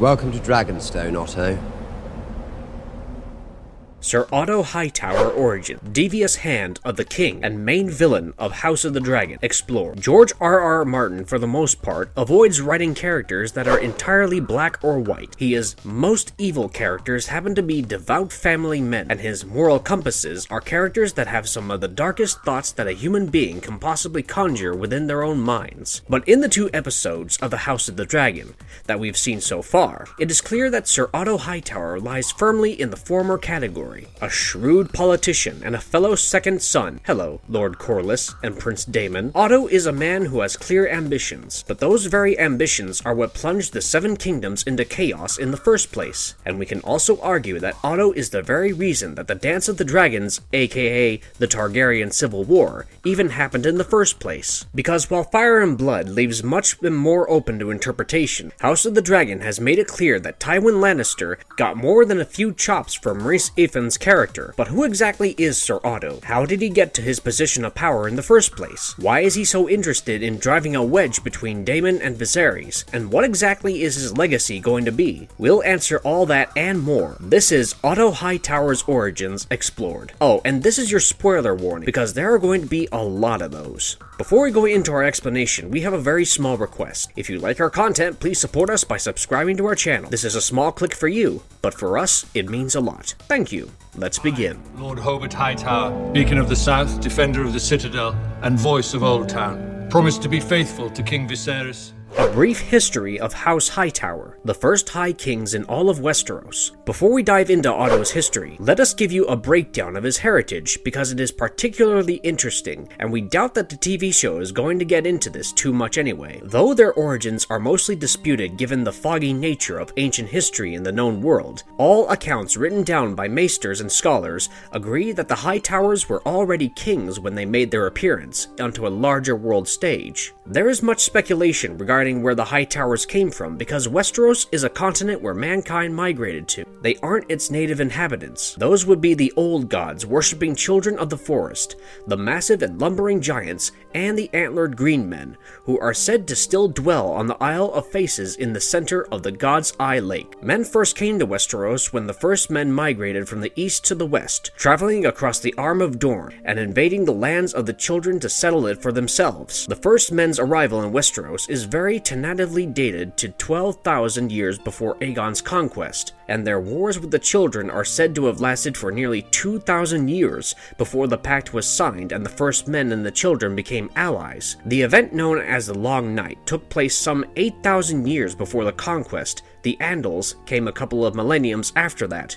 Welcome to Dragonstone, Otto. Sir Otto Hightower origin, devious hand of the king and main villain of House of the Dragon, explored. George R.R. Martin, for the most part, avoids writing characters that are entirely black or white. His most evil characters happen to be devout family men, and his moral compasses are characters that have some of the darkest thoughts that a human being can possibly conjure within their own minds. But in the 2 episodes of the House of the Dragon that we've seen so far, it is clear that Sir Otto Hightower lies firmly in the former category. A shrewd politician and a fellow second son. Hello, Lord Corlys and Prince Daemon. Otto is a man who has clear ambitions, but those very ambitions are what plunged the 7 kingdoms into chaos in the first place. And we can also argue that Otto is the very reason that the Dance of the Dragons, aka the Targaryen Civil War, even happened in the first place. Because while Fire and Blood leaves much more open to interpretation, House of the Dragon has made it clear that Tywin Lannister got more than a few chops from Rhys Ifans' character. But who exactly is Sir Otto? How did he get to his position of power in the first place? Why is he so interested in driving a wedge between Daemon and Viserys? And what exactly is his legacy going to be? We'll answer all that and more. This is Otto Hightower's Origins Explored. Oh, and this is your spoiler warning, because there are going to be a lot of those. Before we go into our explanation, we have a very small request. If you like our content, please support us by subscribing to our channel. This is a small click for you, but for us, it means a lot. Thank you. Let's begin. Lord Hobart Hightower, Beacon of the South, Defender of the Citadel, and Voice of Old Town. Promise to be faithful to King Viserys. A brief history of House Hightower, the first High Kings in all of Westeros. Before we dive into Otto's history, let us give you a breakdown of his heritage because it is particularly interesting, and we doubt that the TV show is going to get into this too much anyway. Though their origins are mostly disputed given the foggy nature of ancient history in the known world, all accounts written down by maesters and scholars agree that the Hightowers were already kings when they made their appearance onto a larger world stage. There is much speculation regarding where the Hightowers came from because Westeros is a continent where mankind migrated to. They aren't its native inhabitants. Those would be the old gods worshipping children of the forest, the massive and lumbering giants, and the antlered green men, who are said to still dwell on the Isle of Faces in the center of the God's Eye Lake. Men first came to Westeros when the first men migrated from the east to the west, traveling across the Arm of Dorne and invading the lands of the children to settle it for themselves. The first men's arrival in Westeros is very tentatively dated to 12,000 years before Aegon's conquest, and their wars with the children are said to have lasted for nearly 2,000 years before the pact was signed and the first men and the children became allies. The event known as the Long Night took place some 8,000 years before the conquest. The Andals came a couple of millenniums after that,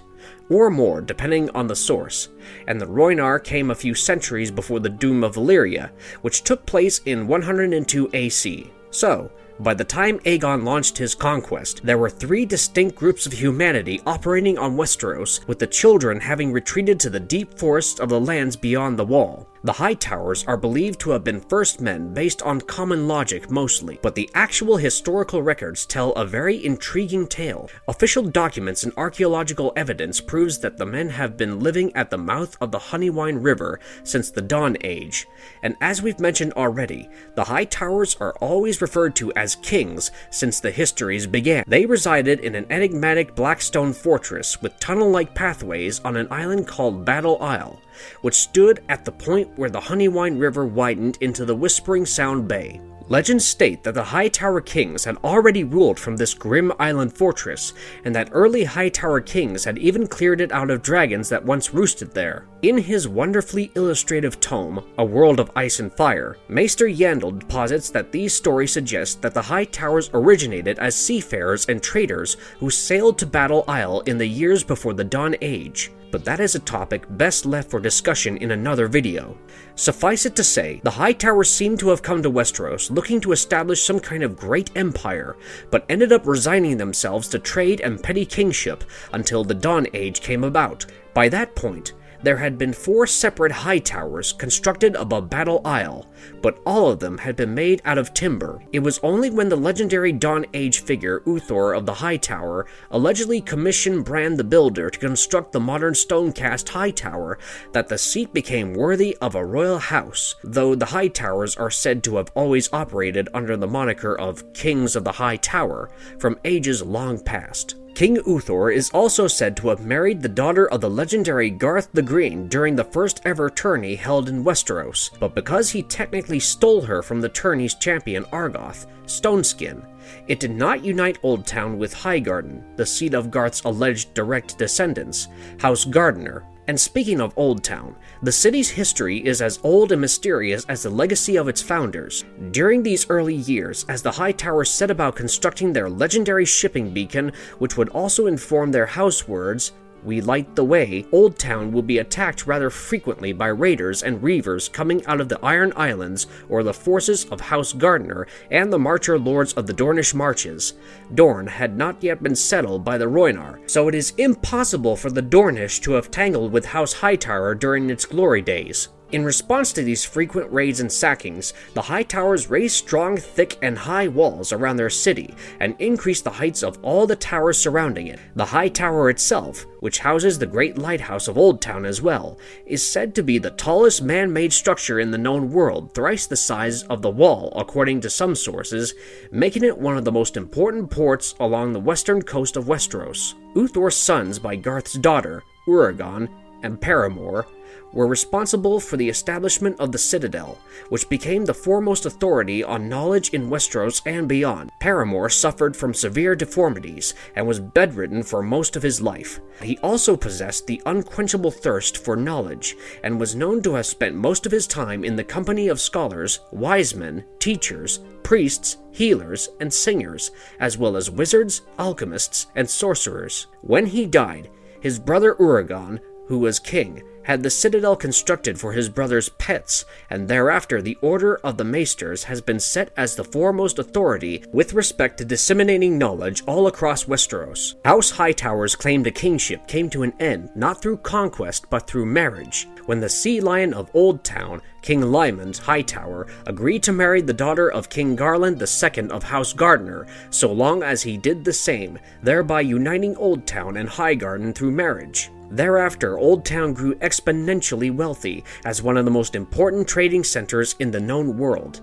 or more depending on the source, and the Rhoynar came a few centuries before the Doom of Valyria, which took place in 102 AC. So, by the time Aegon launched his conquest, there were 3 distinct groups of humanity operating on Westeros, with the children having retreated to the deep forests of the lands beyond the Wall. The Hightowers are believed to have been first men based on common logic mostly, but the actual historical records tell a very intriguing tale. Official documents and archaeological evidence proves that the men have been living at the mouth of the Honeywine River since the Dawn Age, and as we've mentioned already, the Hightowers are always referred to as kings since the histories began. They resided in an enigmatic black stone fortress with tunnel-like pathways on an island called Battle Isle, which stood at the point where the Honeywine River widened into the Whispering Sound Bay. Legends state that the Hightower kings had already ruled from this grim island fortress, and that early Hightower kings had even cleared it out of dragons that once roosted there. In his wonderfully illustrative tome, A World of Ice and Fire, Maester Yandel deposits that these stories suggest that the Hightowers originated as seafarers and traders who sailed to Battle Isle in the years before the Dawn Age. But that is a topic best left for discussion in another video. Suffice it to say, the Hightowers seem to have come to Westeros looking to establish some kind of great empire, but ended up resigning themselves to trade and petty kingship until the Dawn Age came about. By that point, there had been 4 separate high towers constructed above Battle Isle, but all of them had been made out of timber. It was only when the legendary Dawn Age figure Uthor of the High Tower allegedly commissioned Bran the Builder to construct the modern stone-cast High Tower that the seat became worthy of a royal house, though the High Towers are said to have always operated under the moniker of Kings of the High Tower from ages long past. King Uthor is also said to have married the daughter of the legendary Garth the Green during the first ever tourney held in Westeros, but because he technically stole her from the tourney's champion Argoth, Stoneskin, it did not unite Oldtown with Highgarden, the seat of Garth's alleged direct descendants, House Gardener. And speaking of Oldtown, the city's history is as old and mysterious as the legacy of its founders. During these early years, as the High Towers set about constructing their legendary shipping beacon, which would also inform their house words, "We light the way," Oldtown will be attacked rather frequently by raiders and reavers coming out of the Iron Islands or the forces of House Gardener and the Marcher Lords of the Dornish Marches. Dorne had not yet been settled by the Rhoynar, so it is impossible for the Dornish to have tangled with House Hightower during its glory days. In response to these frequent raids and sackings, the High Towers raised strong, thick, and high walls around their city and increased the heights of all the towers surrounding it. The High Tower itself, which houses the great lighthouse of Oldtown as well, is said to be the tallest man-made structure in the known world, thrice the size of the Wall according to some sources, making it one of the most important ports along the western coast of Westeros. Uthor's sons by Garth's daughter, Uragon, and Paramore, were responsible for the establishment of the Citadel, which became the foremost authority on knowledge in Westeros and beyond. Paramore suffered from severe deformities and was bedridden for most of his life. He also possessed the unquenchable thirst for knowledge and was known to have spent most of his time in the company of scholars, wise men, teachers, priests, healers, and singers, as well as wizards, alchemists, and sorcerers. When he died, his brother Uragon, who was king, had the citadel constructed for his brother's pets, and thereafter the Order of the Maesters has been set as the foremost authority with respect to disseminating knowledge all across Westeros. House Hightower's claim to kingship came to an end not through conquest but through marriage, when the Sea Lion of Oldtown, King Lymond Hightower, agreed to marry the daughter of King Garland II of House Gardener, so long as he did the same, thereby uniting Oldtown and Highgarden through marriage. Thereafter, Oldtown grew exponentially wealthy as one of the most important trading centers in the known world.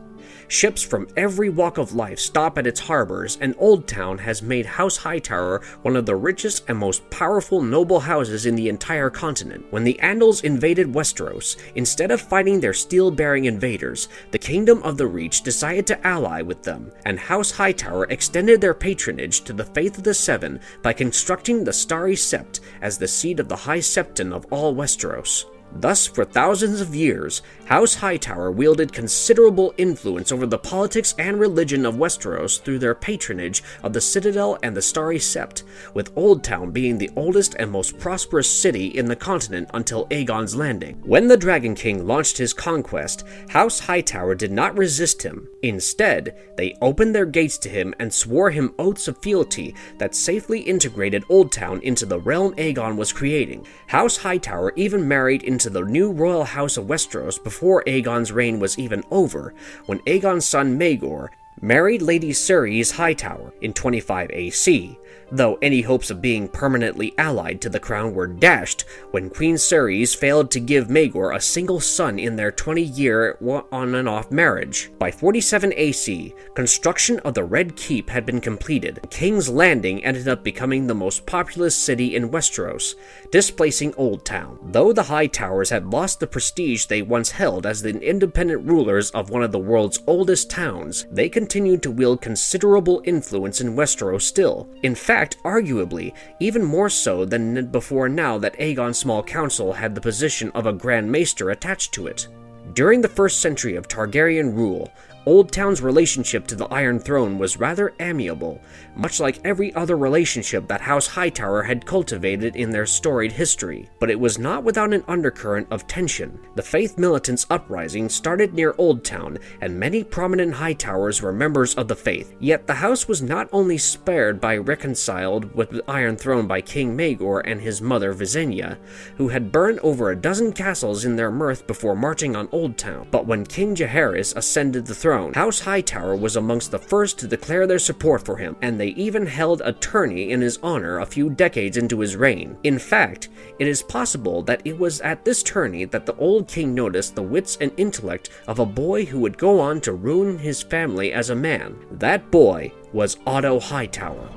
Ships from every walk of life stop at its harbors, and Oldtown has made House Hightower one of the richest and most powerful noble houses in the entire continent. When the Andals invaded Westeros, instead of fighting their steel-bearing invaders, the Kingdom of the Reach decided to ally with them, and House Hightower extended their patronage to the Faith of the Seven by constructing the Starry Sept as the seat of the High Septon of all Westeros. Thus, for thousands of years, House Hightower wielded considerable influence over the politics and religion of Westeros through their patronage of the Citadel and the Starry Sept, with Oldtown being the oldest and most prosperous city in the continent until Aegon's Landing. When the Dragon King launched his conquest, House Hightower did not resist him. Instead, they opened their gates to him and swore him oaths of fealty that safely integrated Oldtown into the realm Aegon was creating. House Hightower even married into the new royal house of Westeros before Aegon's reign was even over, when Aegon's son Maegor married Lady Ceres Hightower in 25 AC, though any hopes of being permanently allied to the crown were dashed when Queen Ceres failed to give Maegor a single son in their 20-year on-and-off marriage. By 47 AC, construction of the Red Keep had been completed. King's Landing ended up becoming the most populous city in Westeros, displacing Oldtown. Though the High Towers had lost the prestige they once held as the independent rulers of one of the world's oldest towns, they continued to wield considerable influence in Westeros still. In fact, arguably, even more so than before now that Aegon's small council had the position of a Grand Maester attached to it. During the first century of Targaryen rule, Old Town's relationship to the Iron Throne was rather amiable, much like every other relationship that House Hightower had cultivated in their storied history, but it was not without an undercurrent of tension. The Faith Militants' uprising started near Old Town, and many prominent Hightowers were members of the Faith, yet the house was not only spared by reconciled with the Iron Throne by King Maegor and his mother Visenya, who had burned over a dozen castles in their mirth before marching on Old Town, but when King Jaehaerys ascended the throne, House Hightower was amongst the first to declare their support for him, and they even held a tourney in his honor a few decades into his reign. In fact, it is possible that it was at this tourney that the old king noticed the wits and intellect of a boy who would go on to ruin his family as a man. That boy was Otto Hightower.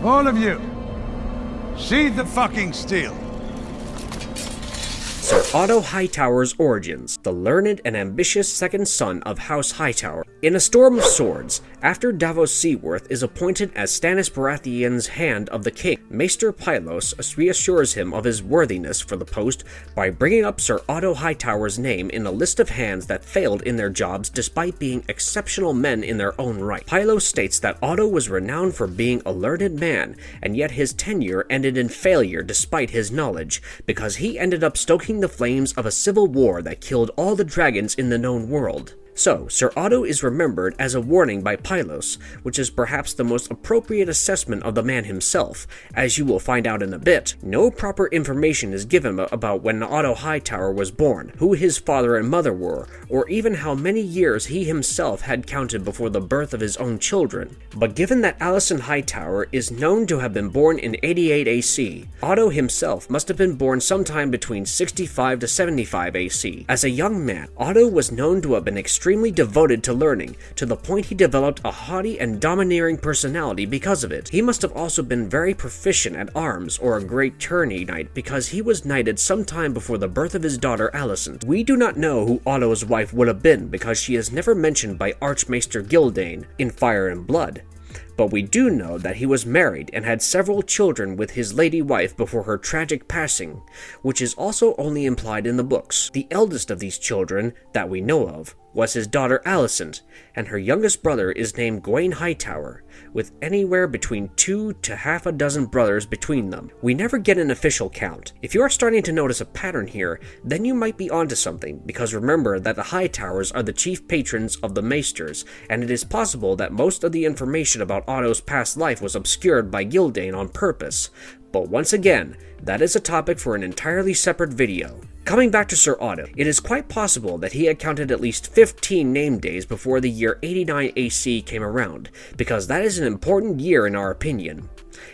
All of you, sheathe the fucking steel. Sir Otto Hightower's origins, the learned and ambitious second son of House Hightower. In A Storm of Swords, after Davos Seaworth is appointed as Stannis Baratheon's Hand of the King, Maester Pylos reassures him of his worthiness for the post by bringing up Sir Otto Hightower's name in a list of hands that failed in their jobs despite being exceptional men in their own right. Pylos states that Otto was renowned for being a learned man, and yet his tenure ended in failure despite his knowledge, because he ended up stoking the flames of a civil war that killed all the dragons in the known world. So, Sir Otto is remembered as a warning by Pylos, which is perhaps the most appropriate assessment of the man himself. As you will find out in a bit, no proper information is given about when Otto Hightower was born, who his father and mother were, or even how many years he himself had counted before the birth of his own children. But given that Alicent Hightower is known to have been born in 88 AC, Otto himself must have been born sometime between 65 to 75 AC. As a young man, Otto was known to have been extremely devoted to learning, to the point he developed a haughty and domineering personality because of it. He must have also been very proficient at arms, or a great tourney knight, because he was knighted sometime before the birth of his daughter Alicent. We do not know who Otto's wife would have been, because she is never mentioned by Archmaester Gildane in Fire and Blood. But we do know that he was married and had several children with his lady wife before her tragic passing, which is also only implied in the books. The eldest of these children, that we know of, was his daughter Alicent, and her youngest brother is named Gawain Hightower, with anywhere between 2 to half a dozen brothers between them. We never get an official count. If you are starting to notice a pattern here, then you might be onto something, because remember that the Hightowers are the chief patrons of the Maesters, and it is possible that most of the information about Otto's past life was obscured by Gildane on purpose. But once again, that is a topic for an entirely separate video. Coming back to Sir Otto, it is quite possible that he had counted at least 15 name days before the year 89 AC came around, because that is an important year in our opinion.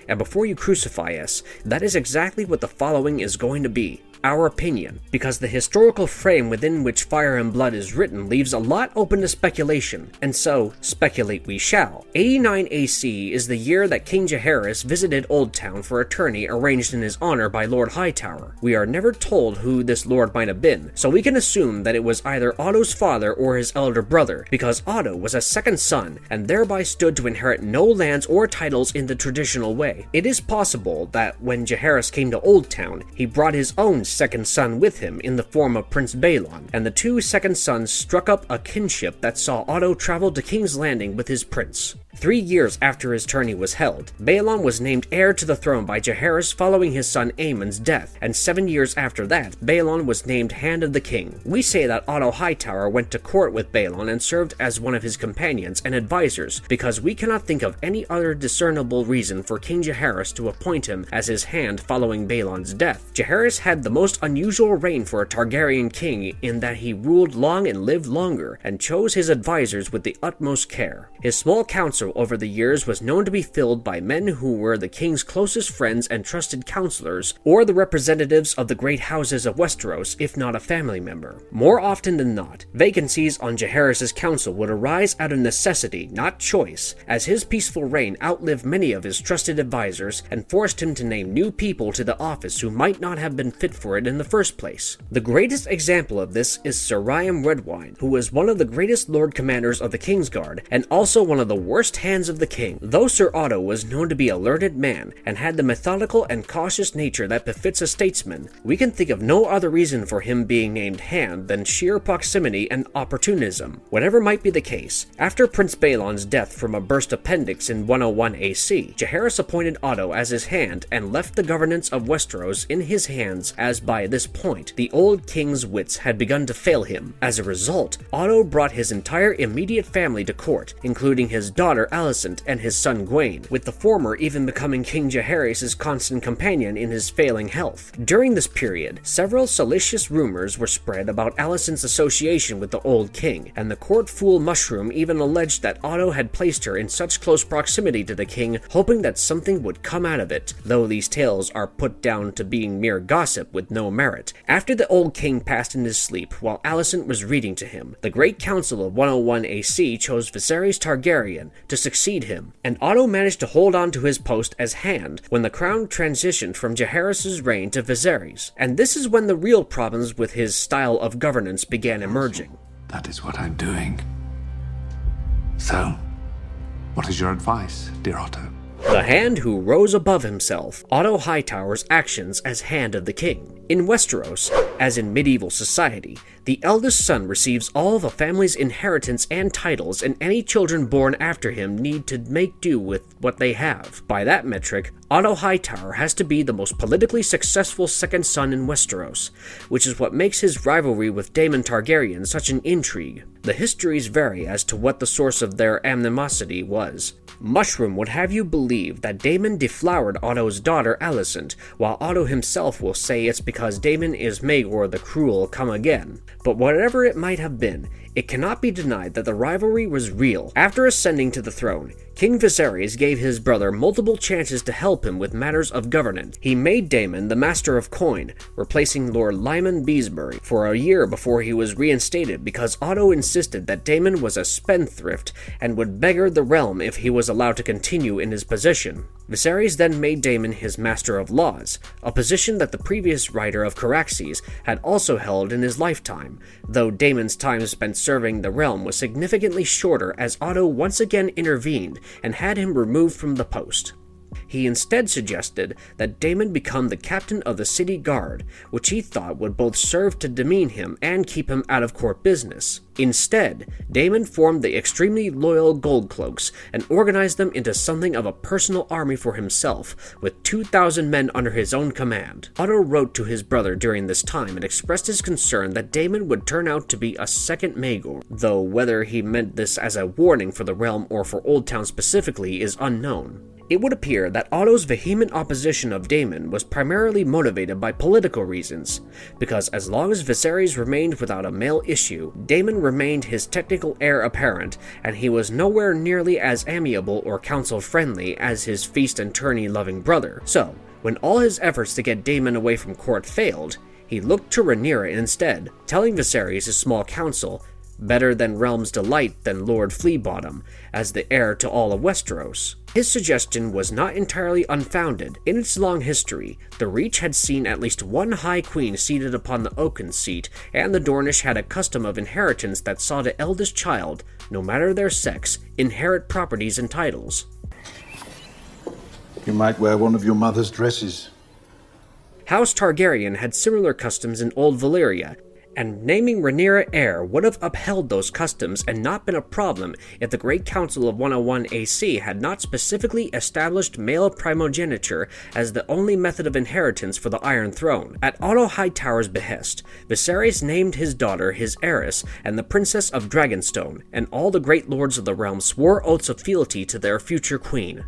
And before you crucify us, that is exactly what the following is going to be. Our opinion, because the historical frame within which Fire and Blood is written leaves a lot open to speculation, and so, speculate we shall. 89 AC is the year that King Jaehaerys visited Old Town for a tourney arranged in his honor by Lord Hightower. We are never told who this lord might have been, so we can assume that it was either Otto's father or his elder brother, because Otto was a second son, and thereby stood to inherit no lands or titles in the traditional way. It is possible that when Jaehaerys came to Old Town, he brought his own second son with him in the form of Prince Balon, and the two second sons struck up a kinship that saw Otto travel to King's Landing with his prince. 3 years after his tourney was held, Balon was named heir to the throne by Jaehaerys following his son Aemon's death, and 7 years after that, Balon was named Hand of the King. We say that Otto Hightower went to court with Balon and served as one of his companions and advisors, because we cannot think of any other discernible reason for King Jaehaerys to appoint him as his hand following Balon's death. Jaehaerys had the most unusual reign for a Targaryen king in that he ruled long and lived longer, and chose his advisors with the utmost care. His small council over the years was known to be filled by men who were the king's closest friends and trusted counselors, or the representatives of the great houses of Westeros, if not a family member. More often than not, vacancies on Jaehaerys' council would arise out of necessity, not choice, as his peaceful reign outlived many of his trusted advisors and forced him to name new people to the office who might not have been fit for it in the first place. The greatest example of this is Sir Ryam Redwyne, who was one of the greatest lord commanders of the Kingsguard, and also one of the worst first hands of the king. Though Sir Otto was known to be a learned man and had the methodical and cautious nature that befits a statesman, we can think of no other reason for him being named Hand than sheer proximity and opportunism. Whatever might be the case, after Prince Balon's death from a burst appendix in 101 AC, Jaehaerys appointed Otto as his hand and left the governance of Westeros in his hands, as by this point, the old king's wits had begun to fail him. As a result, Otto brought his entire immediate family to court, including his daughter Alicent and his son Gwaine, with the former even becoming King Jaehaerys' constant companion in his failing health. During this period, several salacious rumors were spread about Alicent's association with the old king, and the court fool Mushroom even alleged that Otto had placed her in such close proximity to the king, hoping that something would come out of it, though these tales are put down to being mere gossip with no merit. After the old king passed in his sleep while Alicent was reading to him, the Great Council of 101 AC chose Viserys Targaryen to succeed him, and Otto managed to hold on to his post as Hand when the crown transitioned from Jaehaerys' reign to Viserys. And this is when the real problems with his style of governance began emerging. That is what I'm doing. So, what is your advice, dear Otto? The Hand who rose above himself, Otto Hightower's actions as Hand of the King. In Westeros, as in medieval society, the eldest son receives all of a family's inheritance and titles, and any children born after him need to make do with what they have. By that metric, Otto Hightower has to be the most politically successful second son in Westeros, which is what makes his rivalry with Daemon Targaryen such an intrigue. The histories vary as to what the source of their animosity was. Mushroom would have you believe that Daemon deflowered Otto's daughter Alicent, while Otto himself will say it's because Daemon is Maegor the Cruel come again. But whatever it might have been, it cannot be denied that the rivalry was real. After ascending to the throne, King Viserys gave his brother multiple chances to help him with matters of governance. He made Daemon the Master of Coin, replacing Lord Lyman Beesbury for a year before he was reinstated because Otto insisted that Daemon was a spendthrift and would beggar the realm if he was allowed to continue in his position. Viserys then made Daemon his Master of Laws, a position that the previous writer of Caraxes had also held in his lifetime, though Daemon's time spent serving the realm was significantly shorter as Otto once again intervened and had him removed from the post. He instead suggested that Daemon become the captain of the city guard, which he thought would both serve to demean him and keep him out of court business. Instead, Daemon formed the extremely loyal Goldcloaks and organized them into something of a personal army for himself, with 2,000 men under his own command. Otto wrote to his brother during this time and expressed his concern that Daemon would turn out to be a second Maegor, though whether he meant this as a warning for the realm or for Old Town specifically is unknown. It would appear that Otto's vehement opposition of Daemon was primarily motivated by political reasons, because as long as Viserys remained without a male issue, Daemon remained his technical heir apparent, and he was nowhere nearly as amiable or council-friendly as his feast and tourney-loving brother. So, when all his efforts to get Daemon away from court failed, he looked to Rhaenyra instead, telling Viserys' small council, better than Realm's Delight than Lord Fleabottom, as the heir to all of Westeros. His suggestion was not entirely unfounded. In its long history, the Reach had seen at least one High Queen seated upon the Oaken seat, and the Dornish had a custom of inheritance that saw the eldest child, no matter their sex, inherit properties and titles. You might wear one of your mother's dresses. House Targaryen had similar customs in Old Valyria, and naming Rhaenyra heir would have upheld those customs and not been a problem if the Great Council of 101 AC had not specifically established male primogeniture as the only method of inheritance for the Iron Throne. At Otto Hightower's behest, Viserys named his daughter his heiress and the Princess of Dragonstone, and all the great lords of the realm swore oaths of fealty to their future queen.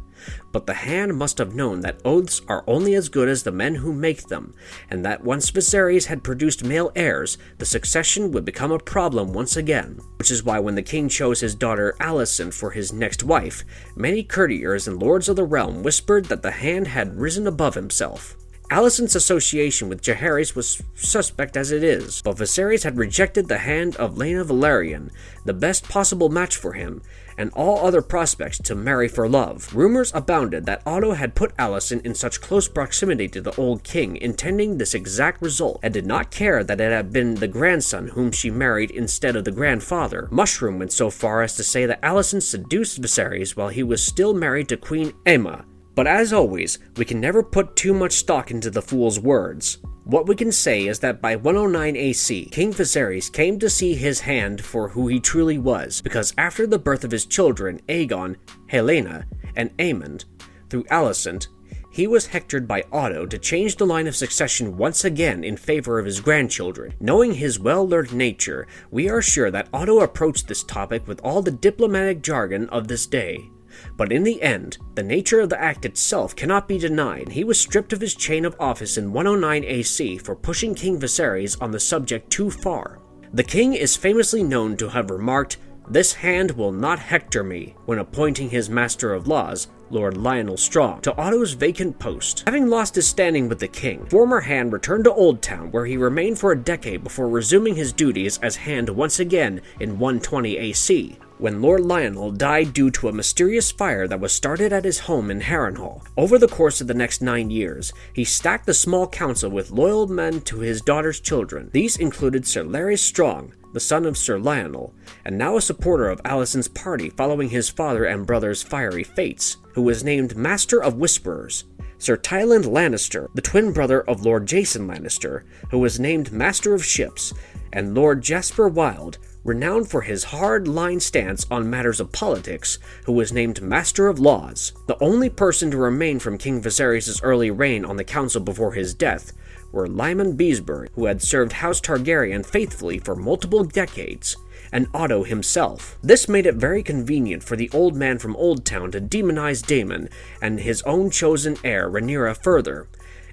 But the Hand must have known that oaths are only as good as the men who make them, and that once Viserys had produced male heirs, the succession would become a problem once again. Which is why when the king chose his daughter Alicent for his next wife, many courtiers and lords of the realm whispered that the Hand had risen above himself. Alicent's association with Jaehaerys was suspect as it is, but Viserys had rejected the hand of Laena Velaryon, the best possible match for him, and all other prospects to marry for love. Rumors abounded that Otto had put Alicent in such close proximity to the old king, intending this exact result, and did not care that it had been the grandson whom she married instead of the grandfather. Mushroom went so far as to say that Alicent seduced Viserys while he was still married to Queen Aemma. But as always, we can never put too much stock into the fool's words. What we can say is that by 109 AC, King Viserys came to see his hand for who he truly was, because after the birth of his children, Aegon, Helaena, and Aemond, through Alicent, he was hectored by Otto to change the line of succession once again in favor of his grandchildren. Knowing his well-learned nature, we are sure that Otto approached this topic with all the diplomatic jargon of this day. But in the end, the nature of the act itself cannot be denied. He was stripped of his chain of office in 109 AC for pushing King Viserys on the subject too far. The king is famously known to have remarked, "This hand will not hector me," when appointing his Master of Laws, Lord Lionel Strong, to Otto's vacant post. Having lost his standing with the king, former Hand returned to Oldtown, where he remained for a decade before resuming his duties as Hand once again in 120 AC. When Lord Lionel died due to a mysterious fire that was started at his home in Harrenhal. Over the course of the next 9 years, he stacked the small council with loyal men to his daughter's children. These included Sir Larys Strong, the son of Sir Lionel, and now a supporter of Alicent's party following his father and brother's fiery fates, who was named Master of Whisperers. Sir Tywin Lannister, the twin brother of Lord Jason Lannister, who was named Master of Ships, and Lord Jasper Wilde, renowned for his hard-line stance on matters of politics, who was named Master of Laws. The only person to remain from King Viserys' early reign on the council before his death were Lyman Beesbury, who had served House Targaryen faithfully for multiple decades, and Otto himself. This made it very convenient for the old man from Oldtown to demonize Daemon and his own chosen heir Rhaenyra further,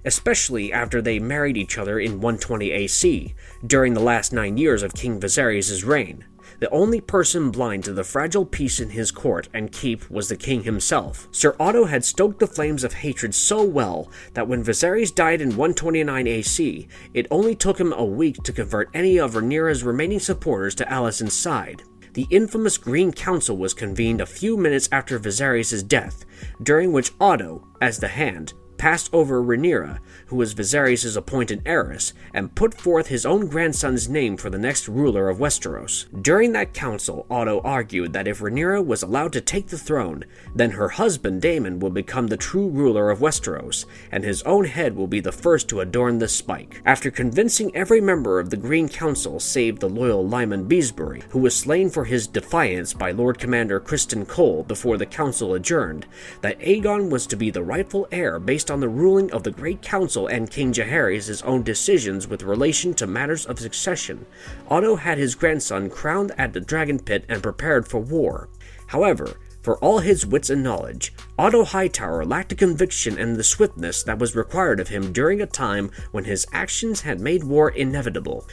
especially after they married each other in 120 AC, during the last 9 years of King Viserys' reign. The only person blind to the fragile peace in his court and keep was the king himself. Sir Otto had stoked the flames of hatred so well that when Viserys died in 129 AC, it only took him a week to convert any of Rhaenyra's remaining supporters to Alicent's side. The infamous Green Council was convened a few minutes after Viserys' death, during which Otto, as the Hand, passed over Rhaenyra, who was Viserys' appointed heiress, and put forth his own grandson's name for the next ruler of Westeros. During that council, Otto argued that if Rhaenyra was allowed to take the throne, then her husband Daemon will become the true ruler of Westeros, and his own head will be the first to adorn the spike. After convincing every member of the Green Council save the loyal Lyman Beesbury, who was slain for his defiance by Lord Commander Criston Cole before the council adjourned, that Aegon was to be the rightful heir based on the ruling of the Great Council and King Jaehaerys' own decisions with relation to matters of succession, Otto had his grandson crowned at the Dragon Pit and prepared for war. However, for all his wits and knowledge, Otto Hightower lacked the conviction and the swiftness that was required of him during a time when his actions had made war inevitable.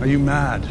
Are you mad?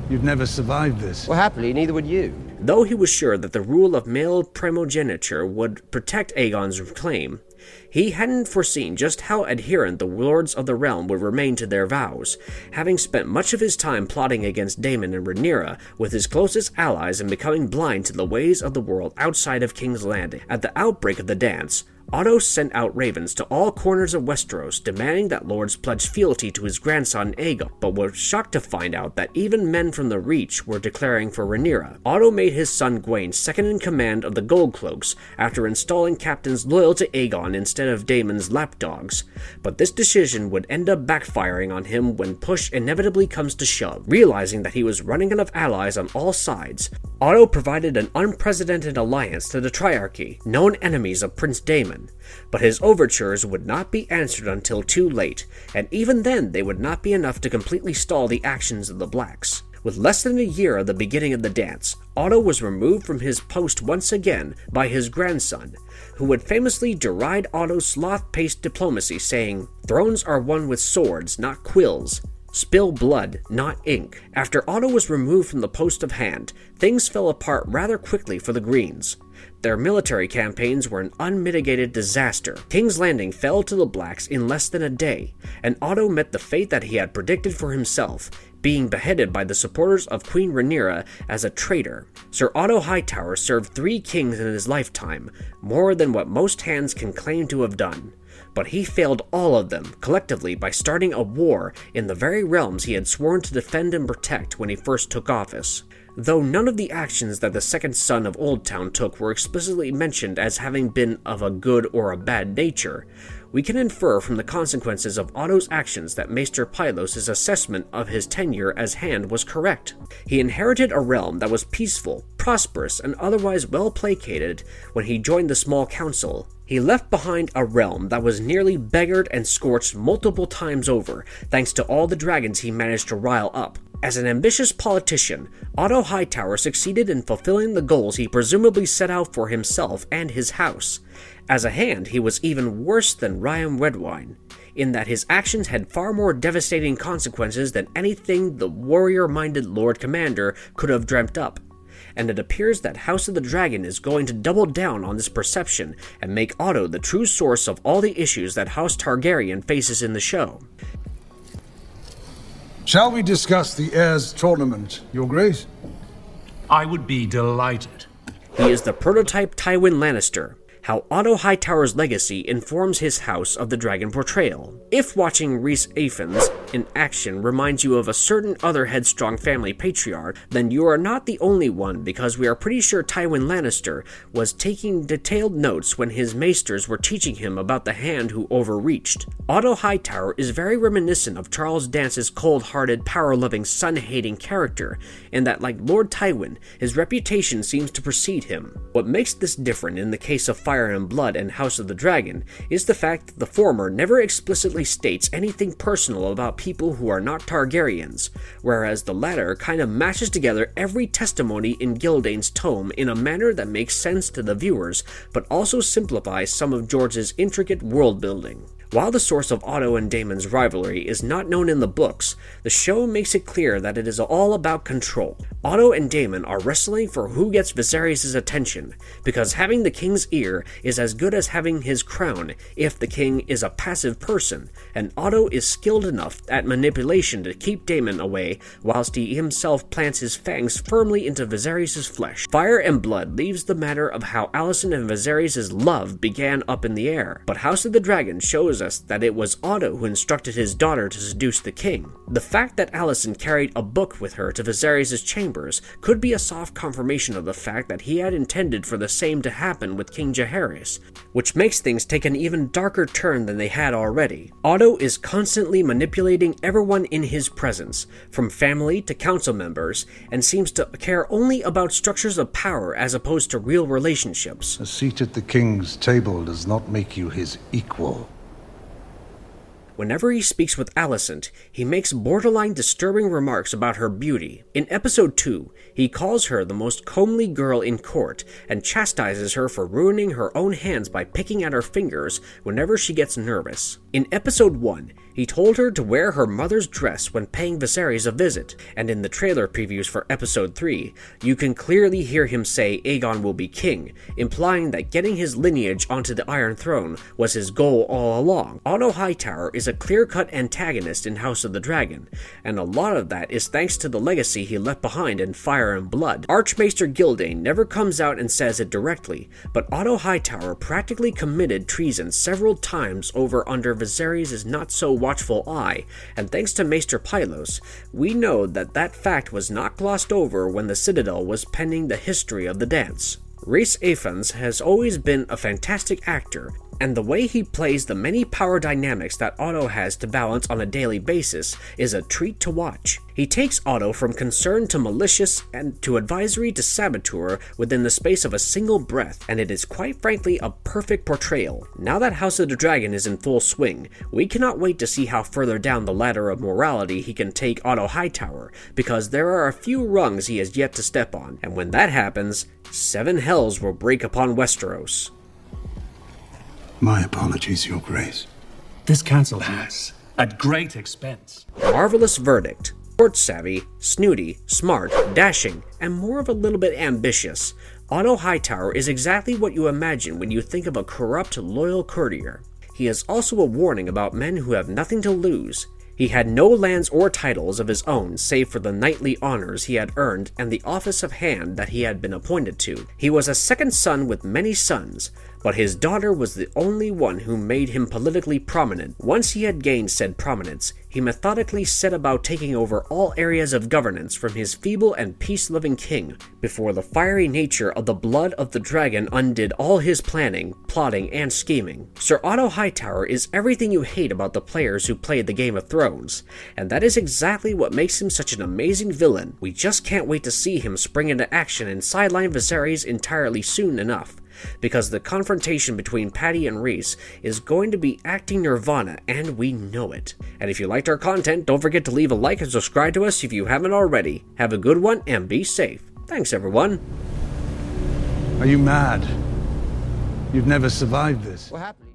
You've never survived this. Well, happily, neither would you. Though he was sure that the rule of male primogeniture would protect Aegon's claim, he hadn't foreseen just how adherent the lords of the realm would remain to their vows, having spent much of his time plotting against Daemon and Rhaenyra with his closest allies and becoming blind to the ways of the world outside of King's Landing. At the outbreak of the dance, Otto sent out ravens to all corners of Westeros, demanding that lords pledge fealty to his grandson Aegon, but was shocked to find out that even men from the Reach were declaring for Rhaenyra. Otto made his son Gwaine second in command of the Goldcloaks after installing captains loyal to Aegon instead of Daemon's lapdogs, but this decision would end up backfiring on him when push inevitably comes to shove. Realizing that he was running out of allies on all sides, Otto provided an unprecedented alliance to the Triarchy, known enemies of Prince Daemon, but his overtures would not be answered until too late, and even then they would not be enough to completely stall the actions of the Blacks. With less than a year of the beginning of the dance, Otto was removed from his post once again by his grandson, who would famously deride Otto's sloth-paced diplomacy, saying, "Thrones are won with swords, not quills. Spill blood, not ink." After Otto was removed from the post of Hand, things fell apart rather quickly for the Greens. Their military campaigns were an unmitigated disaster. King's Landing fell to the Blacks in less than a day, and Otto met the fate that he had predicted for himself, being beheaded by the supporters of Queen Rhaenyra as a traitor. Sir Otto Hightower served 3 kings in his lifetime, more than what most hands can claim to have done. But he failed all of them, collectively, by starting a war in the very realms he had sworn to defend and protect when he first took office. Though none of the actions that the second son of Oldtown took were explicitly mentioned as having been of a good or a bad nature, we can infer from the consequences of Otto's actions that Maester Pylos' assessment of his tenure as Hand was correct. He inherited a realm that was peaceful, prosperous, and otherwise well placated when he joined the small council. He left behind a realm that was nearly beggared and scorched multiple times over, thanks to all the dragons he managed to rile up. As an ambitious politician, Otto Hightower succeeded in fulfilling the goals he presumably set out for himself and his house. As a Hand, he was even worse than Ryan Redwine, in that his actions had far more devastating consequences than anything the warrior-minded Lord Commander could have dreamt up. And it appears that House of the Dragon is going to double down on this perception and make Otto the true source of all the issues that House Targaryen faces in the show. Shall we discuss the heirs tournament, Your Grace? I would be delighted. He is the prototype Tywin Lannister. How Otto Hightower's legacy informs his House of the Dragon portrayal. If watching Rhys Ifans in action reminds you of a certain other headstrong family patriarch, then you are not the only one, because we are pretty sure Tywin Lannister was taking detailed notes when his maesters were teaching him about the Hand who overreached. Otto Hightower is very reminiscent of Charles Dance's cold-hearted, power-loving, son-hating character, in that, like Lord Tywin, his reputation seems to precede him. What makes this different in the case of Fire and Blood and House of the Dragon is the fact that the former never explicitly states anything personal about people who are not Targaryens, whereas the latter kind of mashes together every testimony in Gildane's tome in a manner that makes sense to the viewers, but also simplifies some of George's intricate world building. While the source of Otto and Daemon's rivalry is not known in the books, the show makes it clear that it is all about control. Otto and Daemon are wrestling for who gets Viserys' attention, because having the king's ear is as good as having his crown if the king is a passive person, and Otto is skilled enough at manipulation to keep Daemon away, whilst he himself plants his fangs firmly into Viserys' flesh. Fire and Blood leaves the matter of how Alicent and Viserys' love began up in the air, but House of the Dragon shows us that it was Otto who instructed his daughter to seduce the king. The fact that Alicent carried a book with her to Viserys' chambers could be a soft confirmation of the fact that he had intended for the same to happen with King Jaehaerys, which makes things take an even darker turn than they had already. Otto is constantly manipulating everyone in his presence, from family to council members, and seems to care only about structures of power as opposed to real relationships. A seat at the king's table does not make you his equal. Whenever he speaks with Alicent, he makes borderline disturbing remarks about her beauty. In episode 2, he calls her the most comely girl in court and chastises her for ruining her own hands by picking at her fingers whenever she gets nervous. In episode 1, he told her to wear her mother's dress when paying Viserys a visit, and in the trailer previews for episode 3, you can clearly hear him say Aegon will be king, implying that getting his lineage onto the Iron Throne was his goal all along. Otto Hightower is a clear-cut antagonist in House of the Dragon, and a lot of that is thanks to the legacy he left behind in Fire and Blood. Archmaester Gildane never comes out and says it directly, but Otto Hightower practically committed treason several times over under Viserys' not-so-watchful eye, and thanks to Maester Pylos, we know that that fact was not glossed over when the Citadel was penning the history of the dance. Rhys Ifans has always been a fantastic actor, and the way he plays the many power dynamics that Otto has to balance on a daily basis is a treat to watch. He takes Otto from concerned to malicious and to advisory to saboteur within the space of a single breath, and it is quite frankly a perfect portrayal. Now that House of the Dragon is in full swing, we cannot wait to see how further down the ladder of morality he can take Otto Hightower, because there are a few rungs he has yet to step on, and when that happens, 7 hells will break upon Westeros. My apologies, Your Grace. This council has, at great expense. Marvelous verdict. Court savvy, snooty, smart, dashing, and more of a little bit ambitious. Otto Hightower is exactly what you imagine when you think of a corrupt, loyal courtier. He is also a warning about men who have nothing to lose. He had no lands or titles of his own save for the knightly honors he had earned and the office of hand that he had been appointed to. He was a second son with many sons, but his daughter was the only one who made him politically prominent. Once he had gained said prominence, he methodically set about taking over all areas of governance from his feeble and peace-loving king, before the fiery nature of the blood of the dragon undid all his planning, plotting, and scheming. Sir Otto Hightower is everything you hate about the players who played the Game of Thrones, and that is exactly what makes him such an amazing villain. We just can't wait to see him spring into action and sideline Viserys entirely soon enough, because the confrontation between Patty and Rhys is going to be acting nirvana, and we know it. And if you liked our content, don't forget to leave a like and subscribe to us if you haven't already. Have a good one, and be safe. Thanks, everyone. Are you mad? You've never survived this. What happened?